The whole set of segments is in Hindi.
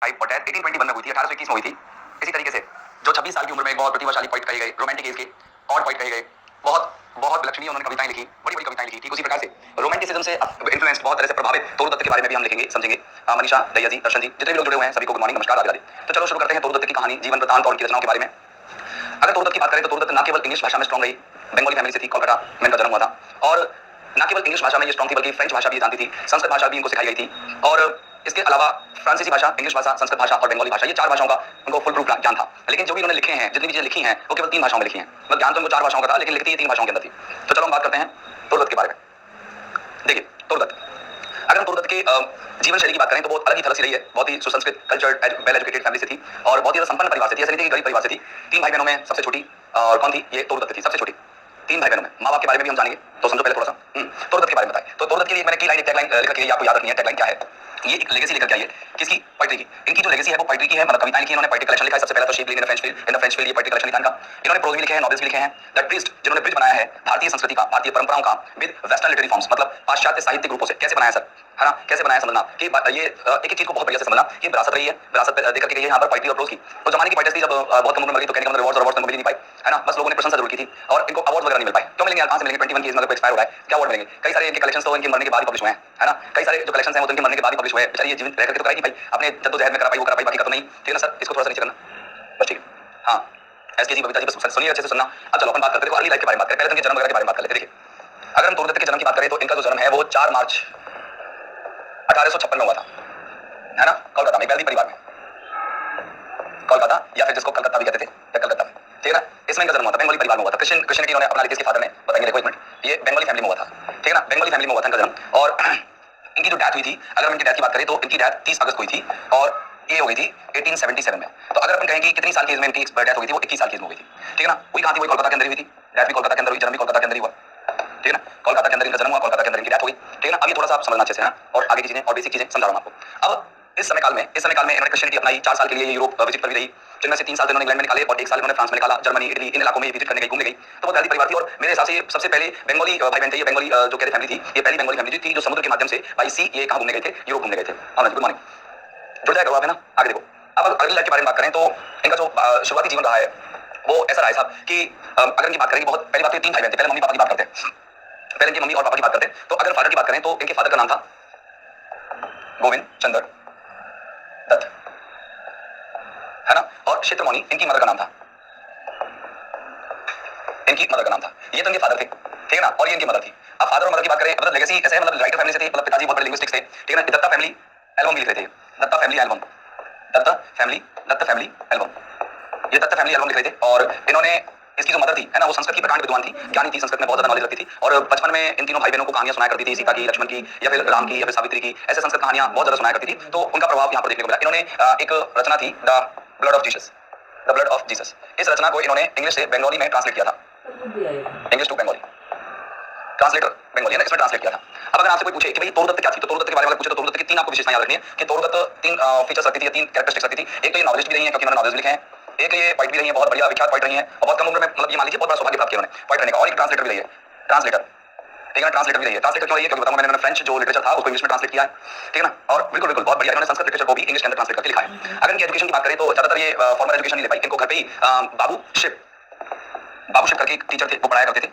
टाइप व्हाट है 1821 में हुई थी, 1821 में हुई थी। इसी तरीके से जो 26 साल की उम्र में एक बहुत प्रतिभाशाली पोइट कहे गए, रोमांटिक एज के और पोइट कहे गए, बहुत बहुत विलक्षणीय उन्होंने कविताएं लिखी, बड़ी बड़ी कविताएं लिखी। ठीक उसी प्रकार से रोमांटिसिज्म से इन्फ्लुएंस, बहुत तरह से प्रभावित तोरू दत्त के बारे में भी हम लिखेंगे, समझेंगे। मनीषा दहिया जी, दर्शन जी, जितने भी लोग जुड़े हुए हैं सभी को गुड मॉर्निंग, नमस्कार, राधे राधे। तो चलो शुरू करते हैं तोरू दत्त की कहानी, जीवन वृत्तांत और उनकी रचनाओं के बारे में। अगर तोरू दत्त की बात करें तो तोरू दत्त न केवल इंग्लिश भाषा में स्ट्रॉन्ग रही, बंगाली फैमिली से थी, कोलकाता में इनका जन्म हुआ था, और न केवल इंग्लिश भाषा में ये स्ट्रॉन्ग थी बल्कि फ्रेंच भाषा भी जानती थी, संस्कृत भाषा भी इनको सिखाई गई थी, और इसके अलावा फ्रांसीसी भाषा, इंग्लिश भाषा, संस्कृत भाषा और बंगाली भाषा, ये 4 भाषाओं का उनको फुल प्रूफ ज्ञान था। लेकिन जो भी उन्होंने लिखे हैं, जितनी भी चीजें लिखी हैं, वो केवल 3 भाषाओं में लिखी हैं। मतलब ज्ञान तो उनको 4 भाषाओं का था, लेकिन लिखती ये 3 भाषाओं के अंदर थी। तो चलो हम बात करते हैं तोरू दत्त के बारे में। देखिए तोरू दत्त, अगर हम तोरू दत्त के जीवन शैली की बात करें तो बहुत अलग ही तरह से रही है। बहुत ही सुसंस्कृत, कल्चर्ड, वेल एजुकेटेड फैमिली से थी और बहुत ही संपन्न परिवार से थी। ऐसा नहीं थी कि गरीब परिवार से थी। 3 भाई बहनों में सबसे छोटी और कौन थी? ये तोरू दत्त थी, सबसे छोटी। 3 भाई बहनों में। माँ बाप के बारे में भी हम जानेंगे, तो समझो पहले थोड़ा सा तोरू दत्त के बारे में बताएं। तो तोरू दत्त के लिए मैंने की लाइन, एक टैगलाइन लिख रखी है, आपको याद रखनी है। टैगलाइन क्या है? ये एक लेगेसी लेकर के आई है, किसकी? पोएट्री की। इनकी जो लेगेसी है वो पोएट्री की है, मतलब कविताएं लिखी इन्होंने, पोएट्री कलेक्शन लिखा है। सबसे पहला तो shape in the French field, in the French field, ये पोएट्री कलेक्शन लिखा इनका। इन्होंने प्रोज भी लिखे हैं, नॉवेल्स भी लिखे हैं। दैट प्रीस्ट, जिन्होंने ब्रिज बनाया है भारतीय संस्कृति का, भारतीय परंपराओं का विद वेस्टर्न लिटरेरी फॉर्म्स, मतलब पाश्चात्य साहित्यिक रूपों से। कैसे बनाया सर? है ना, कैसे बनाया समझना कि ये एक एक चीज को बहुत बढ़िया से समझना कि विरासत रही है, विरासत पे देकर के गई है यहाँ पर पोएट्री और प्रोज की। तो जमाने की पोएट्री थी, जब बहुत कम उम्र में गई तो कहने का मतलब अवार्ड्स तो मिल नहीं पाई, है ना, बस लोगों ने प्रशंसा जरूर की थी और इनको अवार्ड वगैरह नहीं मिल पाए। क्यों मिलेंगे? कहां से मिलेंगे? 21 की एज में अगर एक्सपायर हो रहा है, क्या अवार्ड मिलेंगे? कई सारे इनके कलेक्शंस तो इनके मरने के बाद ही पब्लिश हुए हैं, है ना। कई सारे जो कलेक्शंस हैं वो तो इनके मरने के बाद ही पब्लिश हुए हैं। बेचारी ये जीवित रह करके तो कराएगी भाई, अपने जद्दोजहद में करा पाई, वो करा पाई, बाकी का तो नहीं। ठीक है ना सर, इसको थोड़ा सा नीचे करना, बस ठीक है। हाँ, एसके जी, बबीता जी, बस सुनिए अच्छे से सुनना। अब चलो अपन बात करते हैं अर्ली लाइफ के बारे में बात करें, पहले तो इनके जन्म वगैरह के बारे में बात कर लेते हैं। देखिए, अगर हम तोरू दत्त के जन्म की बात करें तो इनका जो जन्म है वो 4 मार्च 1856 में हुआ था, है ना, कोलकाता में, बेल्दी परिवार में, कोलकाता या फिर जिसको कलकत्ता भी कहते थे, या कलकत्ता में। ठीक है ना, इसमें इनका जन्म हुआ था, बंगाली परिवार में हुआ था। क्रिश्चियनिटी इन्होंने अपना ली थी, इसके फादर ने, बताएंगे, देखो एक मिनट, ये बंगाली फैमिली में हुआ था। ठीक है ना, बंगाली फैमिली में हुआ था इनका जन्म। और इनकी जो डेथ हुई थी, अगर हम इनकी डेथ की बात करें तो इनकी डेथ 30 अगस्त हुई थी और ये हो गई थी 1877 में। तो अगर अपन कहें कि कितनी साल की एज में इनकी डेथ हो गई थी, वो 21 साल की एज में हो गई थी। ठीक है ना, वही कहां थी? वही कोलकाता के अंदर ही हुई थी, डेथ भी कोलकाता के अंदर हुई, जन्म भी कोलकाता के अंदर ही हुआ। ठीक है ना, कोलकाता के अंदर इनका जन्म हुआ, कोलकाता के अंदर इनकी डेथ हुई। ठीक है ना, अब ये थोड़ा सा आप समझना अच्छे से है, और आगे की चीजें और बेसिक चीजें समझा रहा हूं आपको। अब इस समय काल में इन्होंने क्रिश्चियनिटी अपनाई। 4 साल के लिए यूरोप विजिट पर भी रही, जिनमें से 3 साल तो इन्होंने इंग्लैंड में निकाले और 1 साल इन्होंने फ्रांस में निकाला, जर्मनी, इटली, इन इलाकों में विजिट करने गई, घूमने गई। तो वो पहली परिवार थी और मेरे हिसाब से सबसे पहले बंगाली भाई बहन थे। ये बंगाली जो कहते फैमिली थी, ये पहली बंगाली फैमिली थी जो समुद्र के माध्यम से बाई सी ये कहां घूमने गए थे? यूरोप घूमने गए थे। गुड मॉर्निंग, जुड़ जाएगा आप, है ना। आगे देखो, अब अगली लाइफ के बारे में बात करें तो इनका जो शुरुआती जीवन रहा है वो ऐसा रहा है साहब कि अगर इनकी बात करें, बहुत पहली बात तो 3 भाई बहन थे। पहले मम्मी पापा की बात करते हैं, पहले इनकी मम्मी और पापा की बात करते हैं। तो अगर फादर की बात करें तो इनके फादर का नाम था गोविंद चंद्र दत्त, है ना, और क्षेत्रमणि इनकी मदर का नाम था, इनकी मदर का नाम था। ये तो इनके फादर थे, ठीक है ना, और ये इनकी मदर थी। अब फादर और मदर की बात करें, मतलब लेगेसी ऐसे है, मतलब राइटर फैमिली से थे, मतलब पिताजी बहुत बड़े लिंग्विस्टिक्स थे। ठीक है ना, दत्ता फैमिली एल्बम भी लिख रहे थे, Datta family album, Datta family album, ये दत्ता फैमिली एल्बम लिख रहे थे। और इन्होंने, इसकी जो मदर थी, है ना, वो संस्कृत की प्रकांड विद्वान थी, ज्ञानी थी, संस्कृत में बहुत ज्यादा नॉलेज रखती थी। और बचपन में इन तीनों भाई बहनों को कहानियां सुनाया करती थी, सीता की, लक्ष्मण की, या फिर राम की, या फिर सावित्री की, ऐसे संस्कृत कहानियां बहुत ज्यादा सुनाया करती थी। तो उनका प्रभाव यहाँ पर देखने को मिला। इन्होंने एक रचना थी the blood of Jesus, the blood of Jesus. इस रचना को इन्होंने इंग्लिश से बंगाली में ट्रांसलेट किया था, English to Bengali, translator Bengali है ना, इसमें ट्रांसलेट किया था। अब अगर आपसे कोई पूछे कि भाई तोरू दत्त क्या थी, तो तोरू दत्त के बारे में पूछे तो तोरू दत्त की 3 आपको विशेषताएं याद रखनी है कि तोरू दत्त 3 फीचर्स रखती थी, 3 कैरेक्टरिस्टिक्स रखती थी। एक तो ये नॉवेलिस्ट भी रही है, क्योंकि इन्होंने नॉवेल्स लिखे हैं। एक ये पोएट भी रही है, बहुत बढ़िया विख्यात पोएट रही है, और बहुत कम उम्र में, मतलब ये मान लीजिए बहुत बड़ा सौभाग्य प्राप्त किया उन्होंने पोएट रहने का। और एक ट्रांसलेटर भी रही है, ट्रांसलेटर, ठीक है ना, ट्रांसलेटर भी रही है। ट्रांसलेटर क्यों रही है? क्योंकि बताऊंगा, मैंने फ्रेंच जो लिटरेचर था उसको इंग्लिश में ट्रांसलेट किया है, ठीक है ना, और बिल्कुल बिल्कुल बहुत बढ़िया, इन्होंने संस्कृत लिटरेचर को भी इंग्लिश के अंदर ट्रांसलेट करके लिखा है। अगर इनकी एजुकेशन की बात करें तो ज्यादातर ये फॉर्मल एजुकेशन नहीं ले पाई। इनको घर पे ही बाबू शिव करके एक टीचर थे, वो पढ़ाया करते थे,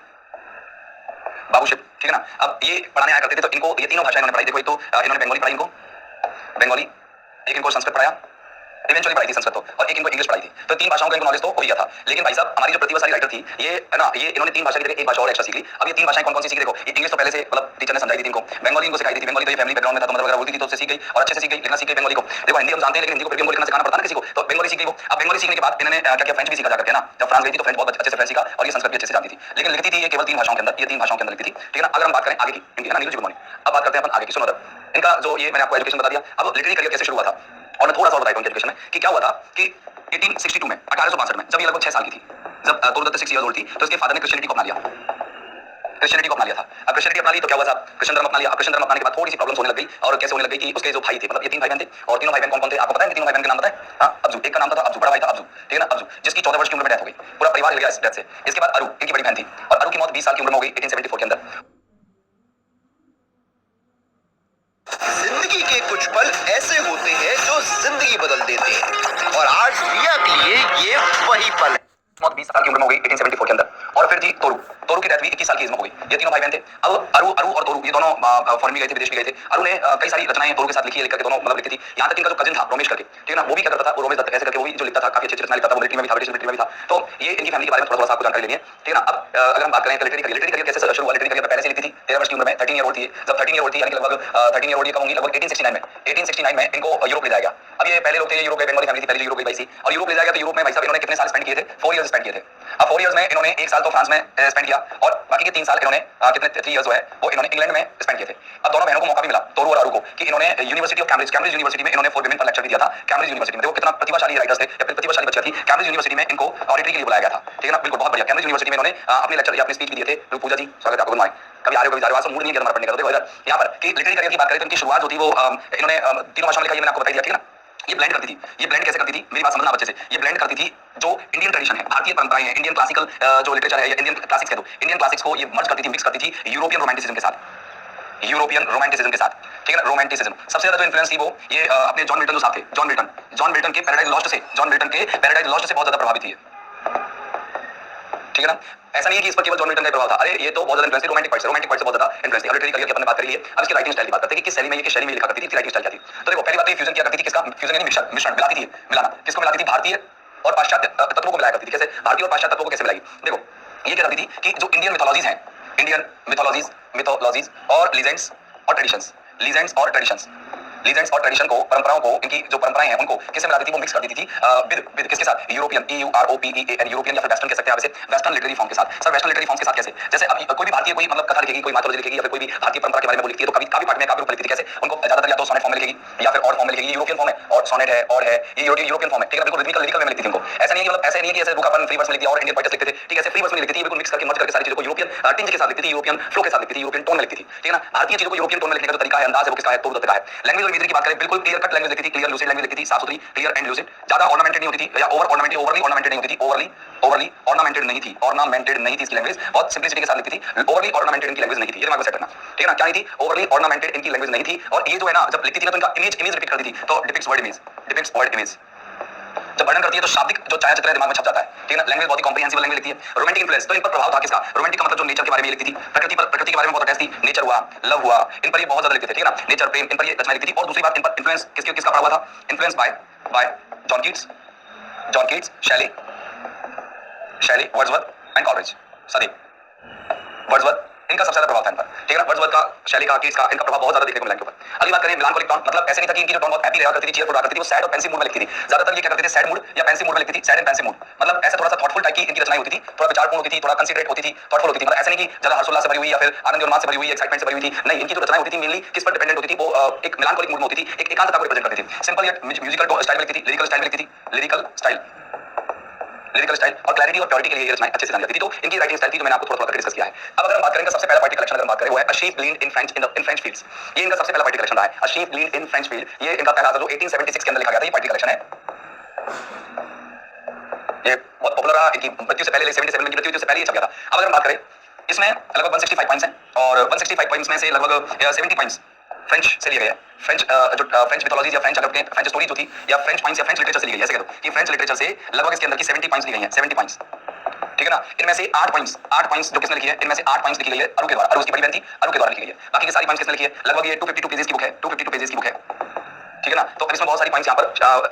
बाबू शिव, ठीक है ना। अब ये पढ़ाने आया करते थे, तो इनको ये तीनों भाषाएं इन्होंने पढ़ाई। देखो, एक तो इन्होंने बंगाली पढ़ाई, इनको बंगाली, एक इनको संस्कृत पढ़ाया, इवेंचुअली पढ़ाई थी संस्कृत तो, और एक इनको इंग्लिश पढ़ाई थी। तो 3 भाषाओं का इनको नॉलेज तो हो गया था। लेकिन भाई साहब, हमारी जो प्रतिभाशाली राइटर थी ये, है ना, ये इन्होंने 3 भाषा की जगह एक भाषा और एक्स्ट्रा सीख ली। अब ये 3 भाषाएं कौन कौन सी सीखी? देखो, ये इंग्लिश तो पहले से, मतलब टीचर ने समझाई थी इनको, बंगाली इनको सिखाई थी, बंगाली तो ये फैमिली बैकग्राउंड में था, तो मतलब वगैरह बोलती थी, तो उससे सीख गई और अच्छे से सीख गई, लिखना सीख गई बंगाली को। देखो, हिंदी हम जानते हैं, लेकिन हिंदी को फिर भी हमको लिखना सिखाना पड़ता है ना किसी को, तो बंगाली सीख गई वो। अब बंगाली सीखने के बाद इन्होंने क्या किया? फ्रेंच भी सीखा जाकर के ना, जब फ्रांस गई थी तो फ्रेंच बहुत अच्छे से फ्रेंच सीखा, और ये संस्कृत भी अच्छे से जानती थी। लेकिन लिखती थी ये केवल 3 भाषाओं के अंदर, ये 3 भाषाओं के अंदर लिखती थी, ठीक है ना। अगर हम बात करें आगे की इनकी, है ना, नीरज जी, गुड मॉर्निंग। अब बात करते हैं अपन आगे की। सुनो इनका जो, ये मैंने आपको एजुकेशन बता दिया। अब लिटरेरी करियर कैसे शुरू हुआ था, और मैं थोड़ा सा बताया उनके एजुकेशन में कि क्या हुआ था कि 1862 में, 1862 में, जब ये लगभग 6 साल की थी, जब तोरू दत्त 6 ईयर ओल्ड थी, तो इसके फादर ने क्रिश्चियनिटी को अपना लिया, क्रिश्चियनिटी को अपना लिया था। अब क्रिश्चियनिटी अपना ली तो क्या हुआ साहब? क्रिश्चियन धर्म अपना लिया। अब क्रिश्चियन धर्म अपनाने के बाद थोड़ी सी प्रॉब्लम्स होने लग गई, और कैसे होने लग गई कि उसके जो भाई थे, मतलब ये 3 भाई बहन थे, और तीनों भाई बहन कौन कौन थे आपको पता है? तीनों भाई बहन के नाम पता है? हाँ, अब्जू, एक का नाम था अब्जू, बड़ा भाई था अब्जू, ठीक है ना, अब्जू, जिसकी 14 वर्ष की उम्र में डेथ हो गई, पूरा परिवार हिल गया इस डेथ से। इसके बाद अरु, इनकी बड़ी बहन थी, और अरु की मौत 20 साल की उम्र में हो गई 1874 के अंदर। जिंदगी के कुछ पल ऐसे होते हैं जो जिंदगी बदल देते हैं, और आज रिया के लिए ये वही पल है। मौत 20 साल की उम्र में हो गई 1874 के अंदर। और फिर जी तोरू तोरू की डेथ हुई 21 साल की एज में हो गई। ये तीनों भाई बहन थे। अब अरु अरु और तोरू ये दोनों फॉरेन भी गए थे, विदेश भी गए थे। अरु ने कई सारी रचनाएं तोरू के साथ लिखी है, लिखकर के दोनों मतलब लिखती थी। यहाँ तक इनका जो कजिन था रोमेश करके, ठीक है ना, वो भी क्या करता था, वो रोमेश दत्त ऐसे करके वो भी जो लिखता था, काफी अच्छी रचना लिखता था, वो मिलिट्री में भी था, ब्रिटिश मिलिट्री में भी था। तो ये इनकी फैमिली के बारे में थोड़ा थोड़ा आपको जानकारी लेनी है, ठीक है ना। अब अगर हम बात करें लिटरेरी करियर कैसे शुरू हुआ, लिटरेरी करियर पहले से लिखती थी 13 वर्ष की उम्र में, 13 ईयर ओल्ड थी। जब 13 ईयर ओल्ड थी यानी कि लगभग 13 ईयर ओल्ड ये कब होंगी, लगभग 1869 में इनको यूरोप ले जाया गया। अब ये पहले लोग थे, यूरोप बंगाली फैमिली थी, पहले यूरोप गई थी और यूरोप ले जाएगा। तो यूरोप में भाई साहब इन्होंने कितने साल स्पेंड किए थे, 4 इयर्स स्पेंड किए थे। अब 4 इयर्स में इन्होंने 1 साल तो फ्रांस में स्पेंड किया और बाकी के 3 साल इन्होंने कितने 3 इयर्स जो है वो इन्होंने इंग्लैंड में स्पेंड किए थे। अब दोनों बहनों को मौका भी मिला, तोरू और अरु को, कि इन्होंने यूनिवर्सिटी ऑफ कैम्ब्रिज यूनिवर्सिटी में इन्होंने फॉर विमेन पर लेक्चर भी दिया था। कैम्ब्रिज यूनिवर्सिटी में देखो कितना प्रतिभाशाली राइटर्स थे या फिर प्रतिभाशाली बच्चियां थी। कैम्ब्रिज यूनिवर्सिटी में इनको ऑडिटरी के लिए बुलाया गया था, ठीक है ना, बिल्कुल बहुत बढ़िया। कैम्ब्रिज यूनिवर्सिटी में इन्होंने अपने लेक्चर या अपनी स्पीच भी दिए थे। पूजा जी स्वागत है आपको, गुड मॉर्निंग। कभी आ रहे हो, कभी जा रहे हो, आज मूड नहीं है हमारा पढ़ने का। देखो इधर यहाँ पर कि लिटरेरी करियर की बात करें तो इनकी शुरुआत जो थी वो इन्होंने तीनों भाषाओं में लिखा, ये मैंने आपको बताई दिया, ठीक है ना। ये ब्लेंड करती थी, ये ब्लेंड कैसे करती थी, मेरी बात समझना बच्चे से। ये ब्लेंड करती थी जो इंडियन ट्रेडिशन है, भारतीय परंपराएं हैं, इंडियन क्लासिकल जो लिटरेचर है या इंडियन क्लासिक्स कह दो, इंडियन क्लासिक्स को ये मर्ज करती थी, मिक्स करती थी यूरोपियन रोमांटिसिज्म के साथ, यूरोपियन रोमांटिसिज्म के साथ, ठीक है ना। रोमांटिसिज्म सबसे ज्यादा जो इन्फ्लुएंस थी वो ये अपने जॉन मिल्टन जो साहब थे, जॉन मिल्टन के पैराडाइज लॉस्ट से बहुत ज्यादा प्रभावित थी, ठीक है ना। ऐसा नहीं है कि इस पर केवल जॉन मिल्टन का प्रभाव था, अरे ये तो बहुत ज्यादा इन्फ्लुएंस थी, रोमांटिक पार्ट से बहुत ज्यादा इन्फ्लुएंस थी। लिटरेरी करियर की अपने बात कर लिए। अब इसकी राइटिंग स्टाइल की बात करते हैं कि किस शैली में लिखा करती थी, राइटिंग स्टाइल क्या थी। तो देखो पहली बात तो ये फ्यूजन किया करती थी, किसका फ्यूजन यानी मिश्रण मिलाती थी, मिलाना किसको मिलाती थी, भारतीय और पाश्चात्य तत्वों को मिलाया करती थी। कैसे भारतीय और पाश्चात्य तत्वों को कैसे मिलाई, देखो ये क्या करती थी कि जो इंडियन मिथोलॉजीज हैं, इंडियन मिथोलॉजीज और लीजेंड्स और ट्रेडिशंस, लीजेंड्स और ट्रेडिशन को, परंपराओं को, इनकी जो परंपराएं हैं उनको किससे मिलाती थी, वो मिक्स कर देती थी विद किसके साथ, यूरोपियन, EUROPEAN, यूरोपियन या फिर वेस्टर्न कह सकते हैं आप इसे, वेस्टर्न लिटरेरी फॉर्म के साथ। सर वेस्टर्न लिटरेरी फॉर्म के साथ कैसे, जैसे अब कोई भी भारतीय कोई मतलब कथा लिखेगी, कोई माइथोलॉजी लिखेगी या फिर कोई भी भारतीय परंपरा के बारे में लिखती है तो कभी काव्य पाठ में काव्य रूप लिखती है। कैसे उनको ज्यादातर या तो सोनेट फॉर्म में लिखेगी या फिर और फॉर्म में लिखेगी, यूरोपियन फॉर्म है और सोनेट है और है, ये यूरोपियन फॉर्म है, ठीक है, बिल्कुल रिदमिकल में लिखती थी उनको। ऐसा नहीं है मतलब ऐसे नहीं है कि ऐसे रुखापन फ्री वर्स में लिखती है और इंडियन पोएट्स लिखते थे, ठीक है, ऐसे फ्री वर्स में लिखती थी, बिल्कुल मिक्स करके मर्ज करके सारी चीजों को यूरोपियन टिंज के साथ लिखती थी, यूरोपियन फ्लो के साथ लिखती थी, यूरोपियन टोन में लिखती थी, ठीक है ना। भारतीय चीजों को यूरोपियन टोन में लिखने का जो तरीका है, अंदाज है, वो किसका है, तोरू दत्त का है। लैंग्वेज और इमेजरी की बात करें, बिल्कुल क्लियर कट लैंग्वेज लिखती थी, क्लियर लूसिड लैंग्वेज लिखती थी, साफ सुथरी, क्लियर एंड लूसिड, ज्यादा ऑर्नामेंटेड नहीं होती थी या ओवरली ऑर्नामेंटेड नहीं होती थी, ओवरली ऑर्नामेंटेड नहीं थी इसकी लैंग्वेज, बहुत सिंपलिसिटी के साथ लिखती थी। ओवरली ऑर्नामेंटेड इनकी लैंग्वेज नहीं थी, ये दिमाग में सेट रखना, ठीक है ना। क्या नहीं थी, ओवरली ऑर्नामेंटेड इनकी लैंग्वेज नहीं थी। और ये जो है ना, जब लिखती थी ना तो इनका इमेज रिपीट करती थी, तो डिपिक्ट्स वर्ड इमेज जब वर्णन करती है तो शाब्दिक जो छायाचित्र है दिमाग में छप जाता है, ठीक है ना। लैंग्वेज बहुत ही कॉम्प्रिहेंसिबल लैंग्वेज लिखती है। रोमांटिक इन्फ्लुएंस तो इन पर प्रभाव था किसका, रोमांटिक का मतलब जो नेचर के बारे में लिखती थी, प्रकृति के बारे में बहुत अटैच थी, नेचर हुआ, लव हुआ, इन पर ये बहुत ज्यादा लिखते थे, ठीक है ना, नेचर प्रेम, इन पर ये रचनाएं लिखती थी। और दूसरी बात, इन पर इन्फ्लुएंस किसका पड़ा हुआ था, इन्फ्लुएंस बाय जॉन कीट्स, शैली, वर्ड्सवर्थ एंड कॉलरिज, सदी वर्ड्सवर्थ, इनका सबसे ज्यादा प्रभाव था इन पर, ठीक है ना। वर्ड्सवर्थ का, शैली का, कीट्स का, इनका प्रभाव बहुत ज्यादा देखने को मिला इनके ऊपर। अगली बात करें मेलांकोलिक टोन, मतलब ऐसे नहीं था कि इनकी जो टोन बहुत हैप्पी रहा करती थी, चीयरफुल रहा करती थी, वो सैड और पेंसिव मूड में लिखती थी। ज्यादातर ये क्या करते थे, सैड मूड या पेंसिव मूड में लिखती थी, सैड एंड पेंसिव मूड, मतलब ऐसे थोड़ा सा थॉटफुल टाइप की इनकी रचनाएं होती थी, थोड़ा विचारपूर्ण होती थी, थोड़ा कंसीडरेट होती थी, थॉटफुल होती थी। मतलब ऐसे नहीं कि ज्यादा हर्षोल्लास से भरी हुई या फिर आनंद उन्माद से भरी हुई, एक्साइटमेंट से भरी हुई थी, नहीं, इनकी जो रचनाएं होती थी मेनली किस पर डिपेंडेंट होती थी, वो एक मेलांकोलिक मूड में होती थी, एक एकांतता को रिप्रेजेंट करती थी। सिंपल यट म्यूजिकल स्टाइल में लिखती थी, लिरिकल स्टाइल और क्लैरिटी और प्योरिटी के लिए ये रचनाएं अच्छे से जानी जाती थी। तो इनकी राइटिंग स्टाइल थी जो मैंने आपको थोड़ा डिस्कस किया है। अब अगर हम बात करें सबसे पहला पोएटिक कलेक्शन, अगर बात करें वो है a sheep gleaned in French fields, ये इनका सबसे पहला पोएटिक कलेक्शन रहा है। A sheep gleaned in French field, ये इनका पहला था जो 1876 के अंदर लिखा गया था, ये पोएटिक कलेक्शन है। ये बहुत पॉपुलर रहा, इनकी मृत्यु से पहले 77 में इनकी मृत्यु से पहले ये छप गया था। अब अगर हम बात करें इसमें लगभग 165 पॉइंट्स हैं और 165 पॉइंट्स में से लगभग 70 पॉइंट्स फ्रेंच से लिए गए हैं। फ्रेंच मिथोलॉजी या फ्रेंच अगर फ्रेंच स्टोरी जो थी या फ्रेंच पॉइंट्स या फ्रेंच लिटरेचर से ली गई है, ऐसे कह दो कि फ्रेंच लिटरेचर से लगभग इसके अंदर की 70 पॉइंट्स ली गई हैं, 70 पॉइंट्स, ठीक है ना। इनमें से 8 पॉइंट्स जो किसने लिखी है, इनमें से 8 पॉइंट्स लिखी गई है अरु के द्वारा, अरु उसकी बड़ी बहन थी, अरु के द्वारा लिखी गई है। बाकी की सारी पॉइंट्स किसने लिखी है, लगभग ये 252 पेजेस की बुक है, 252 पेजेस की बुक है, ठीक है ना। तो इसमें बहुत सारी पॉइंट्स यहाँ पर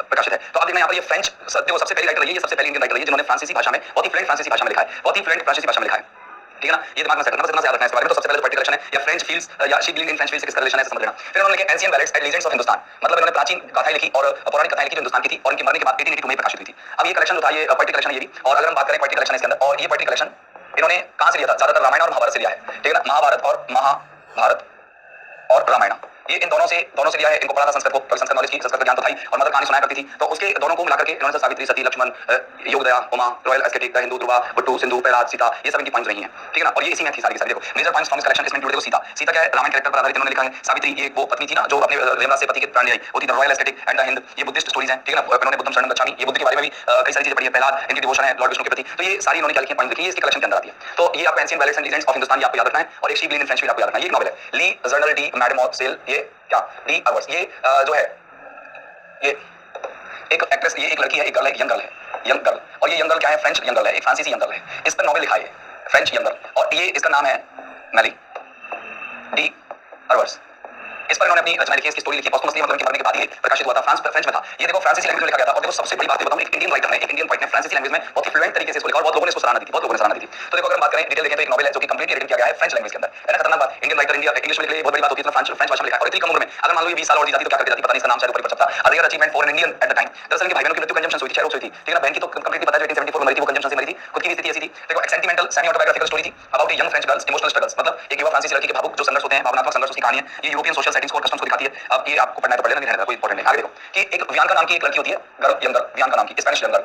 प्रकाशित है। तो आप देखना यहाँ पर ये फ्रेंच देखो सबसे पहली राइटर रही है, ये सबसे पहली इंडियन राइटर रही है जिन्होंने फ्रांसीसी भाषा में बहुत ही फ्लुएंट फ्रांसीसी भाषा में लिखा है, बहुत ही फ्लुएंट फ्रांसीसी भाषा में लिखा है, ठीक है ना। ये दिमाग में सेट करना, बस इतना याद रखना है इसके बारे में। तो सबसे पहले जो पोएटिक कलेक्शन है या फ्रेंच फील्ड्स या शी ग्लीन्ड इन फ्रेंच फील्ड्स से किसका रिलेशन है समझ लेना। फिर उन्होंने लिखे ancient ballads and legends of Hindustan, मतलब इन्होंने प्राचीन गाथाएं लिखी और पौराणिक कथाएं लिखी जो हिंदुस्तान की थी और इनकी मरने के बाद 1882 में प्रकाशित हुई थी। अब ये कलेक्शन जो था ये पोएटिक कलेक्शन है ये भी। और अगर हम बात करें पोएटिक कलेक्शन इसके अंदर, और ये पोएटिक कलेक्शन इन्होंने कहां से लिया था, ज्यादातर रामायण और महाभारत से लिया है, ठीक है ना। महाभारत और रामायण ये इन दोनों से लिया है। इनको पढ़ा था संस्कृत को, संस्कृत नॉलेज की, संस्कृत ज्ञान तो था ही, और मदर कहानी सुनाया करती थी, तो उसके दोनों को मिलाकर के इन्होंने सावित्री, सती, लक्ष्मण, योगदया, उमा, रॉयल एस्थेटिक, हिंदू, ध्रुवा, बुट्टू, सिंधु, प्रहलाद, सीता, ये सब इनकी पॉइंट्स रही हैं, ठीक है ना। और ये इसी में थी सारी देखो major points from this collection. इसमें इंक्लूड देखो सीता क्या है, रामायण कैरेक्टर पर आधारित इन्होंने लिखा है। सावित्री ये वो पत्नी थी ना जो अपने यमराज से पति के प्राण ले आई, वो थी royal aesthetic and the Hind, ये बुद्धिस्ट स्टोरीज हैं, ठीक है ना। इन्होंने बुद्धम शरणम गच्छामि, ये बुद्ध के बारे में भी कई सारी चीजें पढ़ी है। प्रहलाद इनकी डिवोशन है लॉर्ड विष्णु के प्रति, तो ये सारी इन्होंने क्या लिखी पॉइंट लिखी है, इसके कलेक्शन के अंदर आती है। तो ये आपको ancient ballads and legends of Hindustan आपको याद रखना है, और एक शी ग्लीन्ड इन फ्रेंच फील्ड आपको याद रखना है। ये एक नॉवेल है, ली जर्नल डी मैडमोसेल, ये क्या डी अवर्स, ये जो है ये एक एक्ट्रेस, ये एक लड़की है, एक गर्ल है, यंग गर्ल है, यंग गर्ल। और ये यंग गर्ल क्या है? फ्रेंच यंग गर्ल है, एक फ्रांसीसी यंग गर्ल है। इस पर नॉवेल लिखा है फ्रेंच यंग गर्ल, और ये इसका नाम है मैली डी अवर्स। इस पर इन्होंने अपनी रचना लिखी है, इसकी स्टोरी लिखी है। पोस्टमसली मतलब इनके मरने के बाद ये प्रकाशित हुआ था। फ्रेंच में था। ये देखो फ्रांसीसी लैंग्वेज में लिखा गया था। और देखो सबसे बड़ी बात बताऊं, एक इंडियन राइटर ने, एक इंडियन पोएट ने फ्रांसीसी लैंग्वेज में बहुत ही फ्लुएंट तरीके से इसको लिखा और बहुत लोगों ने इसको सराहना दी थी, बहुत लोगों ने सराहना दी थी। तो देखो अगर हम बात करें डिटेल देखें तो एक नॉवेल है जो कि कंप्लीटली रिटन किया गया है फ्रेंच लैंग्वेज के अंदर, है ना। खतरनाक बात, इंडियन राइटर इंडिया इंग्लिश में लिख ले, बहुत बड़ी बात होती है। फ्रेंच भाषा में लिखा है और इतनी कम उम्र में, अगर मान लो ये 20 साल और जी जाती तो क्या करके जाती, पता नहीं। इसका नाम शायद ऊपर ही पछता था, other achievement for an Indian at the time. दरअसल इनके भाई बहनों की मृत्यु कंजम्पशन हुई थी, क्षयरोग हुई थी, ठीक है ना। बहन की तो कंप्लीटली पता है, जो 1874 में मरी थी, वो कंजम्पशन से मरी थी। खुद की स्थिति ऐसी थी। देखो एक सेंटिमेंटल सेमी ऑटोबायोग्राफिकल स्टोरी थी about a young French girls emotional struggles, मतलब एक युवा फ्रांसीसी लड़की के भावुक जो संघर्ष होते हैं, भावनात्मक संघर्ष, उसकी कहानी है। ये यूरोपियन सोशल सेटिंग्स को और कस्टम्स को दिखाती है। अब ये आपको पढ़ना है तो पढ़ लेना, नहीं रहना कोई इंपॉर्टेंट नहीं। आगे देखो कि एक बियांका नाम की एक लड़की होती है, गर्ल यंग गर्ल, बियांका नाम की, स्पेनिश यंग गर्ल,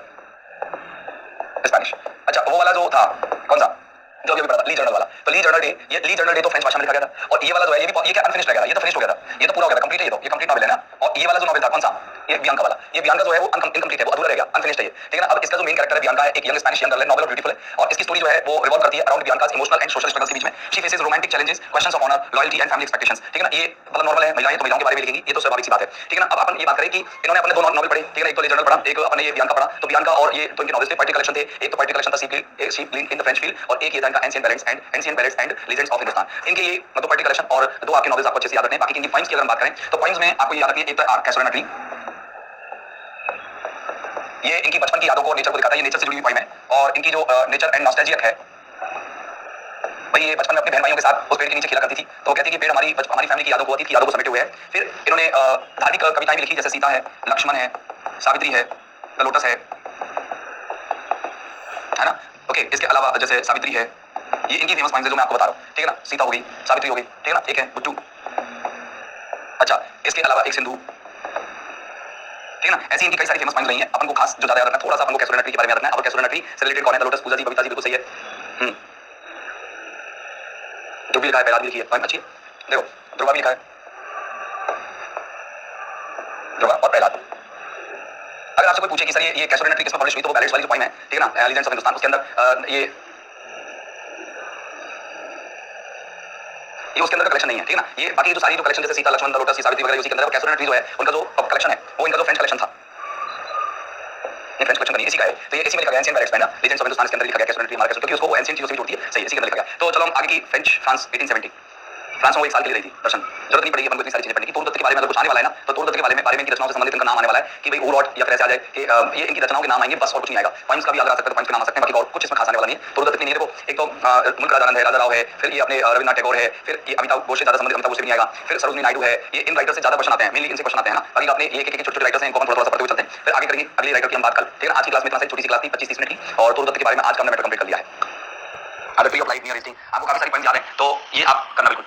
स्पेनिश। अच्छा वो वाला जो था कौन सा जो अभी पढ़ा था, ली जर्नल वाला, तो ली जर्नल डे, ये ली जर्नल डे तो फ्रेंच भाषा में लिखा गया था। और ये वाला जो है ये भी, ये क्या अनफिनिश्ड रह गया, ये तो फिनिश्ड हो गया था, ये तो पूरा हो गया था, कंप्लीट है, ये कंप्लीट नॉवेल है ना। और ये वाला जो नॉवेल था कौन सा, ये बियांका वाला, ये बियांका जो है वो इनकम्प्लीट है, वो अधूरा रह गया, अनफिनिश्ड है ये, ठीक है ना। अब इसका जो मेन कैरेक्टर है बियांका है, एक यंग स्पेनिश यंग गर्ल है, नॉवेल और ब्यूटीफुल है। और इसकी स्टोरी जो है वो रिवॉल्व करती है around Bianca's emotional and social struggles के बीच में। She faces romantic challenges, questions of honour, loyalty and family expectations, ठीक है ना। ये मतलब नॉर्मल है, महिलाएं तो महिलाओं के बारे में लिखेंगी, ये तो स्वाभाविक सी बात है, ठीक है ना। अब अपन ये बात करें कि इन्होंने अपने दो नॉवेल पढ़े, ठीक है ना। एक तो ली जर्नल पढ़ा, एक अपने ये बियांका पढ़ा। तो बियांका और ये तो इनके नॉवेल्स थे, पोएट्री कलेक्शन थे। एक तो पोएट्री कलेक्शन था sheep link in the French field, और एक ये था इनका ancient ballets and legends of Hindustan. इनके ये मतलब पोएट्री कलेक्शन और दो आपके नॉवेल्स आपको अच्छे से याद रखने हैं। बाकी इनकी पोइम्स की अगर हम बात करें तो पोइम्स में आपको याद रखनी है, एक तो कैसोलिन अटली, ये इनकी बचपन की यादों को, नेचर को दिखाता है, ये नेचर से जुड़ी हुई पोइम है। और इनकी जो नेचर एंड नॉस्टैल्जिया है भाई, ये बचपन में अपने बहन भाइयों के साथ उस पेड़ के नीचे खेला करती थी। तो वो कहती है कि पेड़ हमारी फैमिली की यादों को, अतीत की यादों को समेटे हुए है। फिर इन्होंने धार्मिक कविताएं भी लिखी, जैसे सीता है, लक्ष्मण है, सावित्री है, द लोटस है ना। ओके, इसके अलावा जैसे सावित्री है, ये इनकी फेमस पोइम्स है जो मैं आपको बता रहा हूँ, ठीक है ना। सीता हो गई, सावित्री हो गई, ठीक है ना। एक है बुट्टू, अच्छा इसके अलावा एक सिंधु, ठीक है ना। ऐसी इनकी कई सारी फेमस पोइम्स रही हैं। अपन को खास जो ज्यादा याद रखना, थोड़ा सा अपन को कैसोलिन अटली के बारे में याद रखना है। और कैसोलिन अटली से रिलेटेड कौन है? द लोटस, पूजा जी, बबीता जी, बिल्कुल सही है। जो भी लिखा है, पहला भी लिखी है, पोइम अच्छी है। देखो ध्रुवा भी लिखा है, ध्रुवा और प्रहलाद। अगर आपसे कोई पूछे कि सर ये कैसोलिन अटली किसमें पब्लिश हुई, तो वो बैलेट्स वाली जो पोइम है, ठीक है ना, लीजेंड्स ऑफ हिंदुस्तान, उसके अंदर ये उसके अंदर कलेक्शन नहीं है, ठीक है ना। ये बाकी जो सारी जो कलेक्शन जैसे सीता, लक्ष्मण, द लोटस, सावित्री वगैरह उसी के अंदर। कैसोलिन अटली जो है उनका जो कलेक्शन है वो इनका जो फ्रेंच कलेक्शन था, ये फ्रेंच कलेक्शन नहीं, इसी का है। तो ये इसी में लिखा गया एंशिएंट बैलेट्स में ना, लीजेंड्स ऑफ हिंदुस्तान, इसके अंदर लिखा गया कैसोलिन अटली हमारा, क्योंकि उसको एंशिएंट चीजों से भी जोड़ती है, सही है, इसी के अंदर लिखा गया। तो चलो हम आगे की फ्रेंच फ्रांस 1870, फ्रांस में वो एक साल के लिए रही थी दर्शन, जरूरत नहीं पड़ेगी अपन को इतनी सारी चीजें पढ़ने की। पूर्व दत्त के बारे में अगर कुछ आने वाला है ना, तो पूर्व दत्त के बारे में इनकी रचनाओं से संबंधित इनका नाम आने वाला है कि भाई उरॉट या फिर ऐसे आ जाए कि ये इनकी रचनाओं के नाम आएंगे, बस और कुछ नहीं आएगा। पॉइंट्स का भी याद रख सकते हैं, पॉइंट्स के नाम आ सकते हैं, बाकी और कुछ इसमें खास आने वाला नहीं है। पूर्व दत्त नहीं है, देखो एक तो मुल्क राजानंद है, राजा राव है, फिर ये अपने रविन्द्रनाथ टैगोर है, फिर ये अमिताभ घोष से ज्यादा संबंधित, अमिताभ घोष से भी नहीं आएगा, फिर सरोजिनी नायडू है। ये इन राइटर से ज्यादा क्वेश्चन आते हैं, मेनली इनसे क्वेश्चन आते हैं ना। बाकी अपने ये एक छोटे छोटे राइटर्स हैं, इनको हम थोड़ा सा पढ़ते हुए चलते हैं, फिर आगे करेंगे अगली राइटर की हम बात कल, ठीक है ना। आज की क्लास में इतना सी छोटी सी क्लास थी, 25-30 मिनट की, और पूर्व दत्त के बारे में आज का हमने मैटर कंप्लीट कर लिया है। ट्री ऑफ लाइफ नियर, आपको काफी सारी पॉइंट्स याद है, तो ये आप करना बिल्कुल।